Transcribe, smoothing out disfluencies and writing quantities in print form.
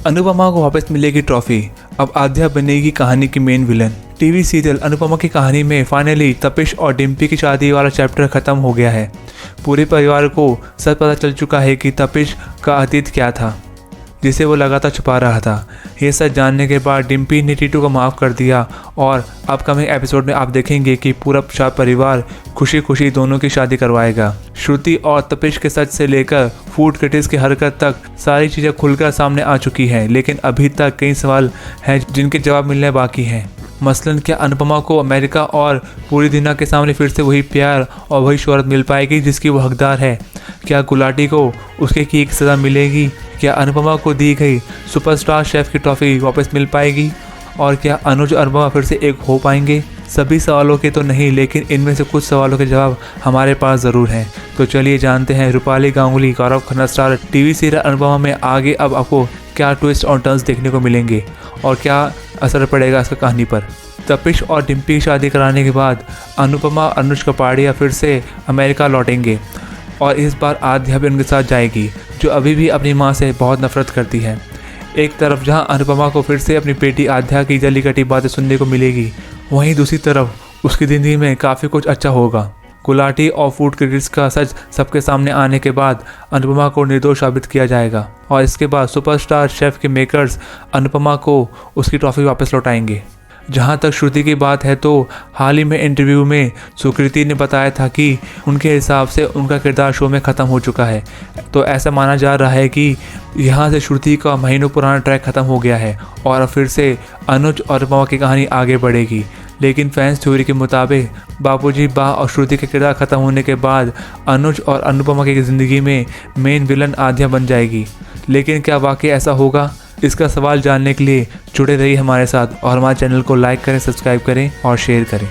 अनुपमा को वापस मिलेगी ट्रॉफी, अब आद्या बनेगी कहानी की main villain. TV serial Anupama की कहानी में फाइनली तपिश और डिम्पी की शादी वाला चैप्टर खत्म हो गया है। पूरे परिवार को सब पता चल चुका है कि तपिश का अतीत क्या था, जिसे वो लगातार छुपा रहा था। ये सब जानने के बाद डिम्पी ने टीटू को माफ़ कर दिया और अपकमिंग एपिसोड में आप देखेंगे कि पूरा परिवार खुशी खुशी दोनों की शादी करवाएगा। श्रुति और तपिश के सच से लेकर फूड क्रिटिक्स की हरकत तक सारी चीज़ें खुलकर सामने आ चुकी हैं, लेकिन अभी तक कई सवाल हैं जिनके जवाब मिलने बाकी हैं। मसलन क्या अनुपमा को अमेरिका और पूरी दुनिया के सामने फिर से वही प्यार और वही शोहरत मिल पाएगी जिसकी वो हकदार है? क्या गुलाटी को उसके की एक सज़ा मिलेगी? क्या अनुपमा को दी गई सुपरस्टार शेफ की ट्रॉफी वापस मिल पाएगी? और क्या अनुज और अनुपमा फिर से एक हो पाएंगे? सभी सवालों के तो नहीं, लेकिन इनमें से कुछ सवालों के जवाब हमारे पास ज़रूर हैं। तो चलिए जानते हैं Rupali Ganguly Gaurav Khanna star TV serial Anupamaa में आगे अब आपको क्या ट्विस्ट और टर्न्स देखने को मिलेंगे और क्या असर पड़ेगा इसका कहानी पर। तपिश और डिम्पी की शादी कराने के बाद अनुपमा अनुज कपाड़िया फिर से अमेरिका लौटेंगे और इस बार आद्या भी उनके साथ जाएगी, जो अभी भी अपनी माँ से बहुत नफरत करती है। एक तरफ जहाँ अनुपमा को फिर से अपनी बेटी आद्या की जली कटी बातें सुनने को मिलेगी, वहीं दूसरी तरफ उसकी ज़िंदगी में काफ़ी कुछ अच्छा होगा। गुलाटी और फूड क्रिटिक्स का सच सबके सामने आने के बाद अनुपमा को निर्दोष साबित किया जाएगा और इसके बाद सुपरस्टार शेफ के मेकर्स अनुपमा को उसकी ट्रॉफी वापस लौटाएंगे। जहाँ तक श्रुति की बात है तो हाल ही में इंटरव्यू में सुकृति ने बताया था कि उनके हिसाब से उनका किरदार शो में ख़त्म हो चुका है। तो ऐसा माना जा रहा है कि यहाँ से श्रुति का महीनों पुराना ट्रैक ख़त्म हो गया है और अब फिर से अनुज और अनुपमा की कहानी आगे बढ़ेगी। लेकिन फैंस थ्योरी के मुताबिक बाबूजी बा और श्रुति के किरदार ख़त्म होने के बाद अनुज और अनुपमा की ज़िंदगी में मेन विलन आद्या बन जाएगी। लेकिन क्या वाकई ऐसा होगा? इसका सवाल जानने के लिए जुड़े रहिए हमारे साथ और हमारे चैनल को लाइक करें, सब्सक्राइब करें और शेयर करें।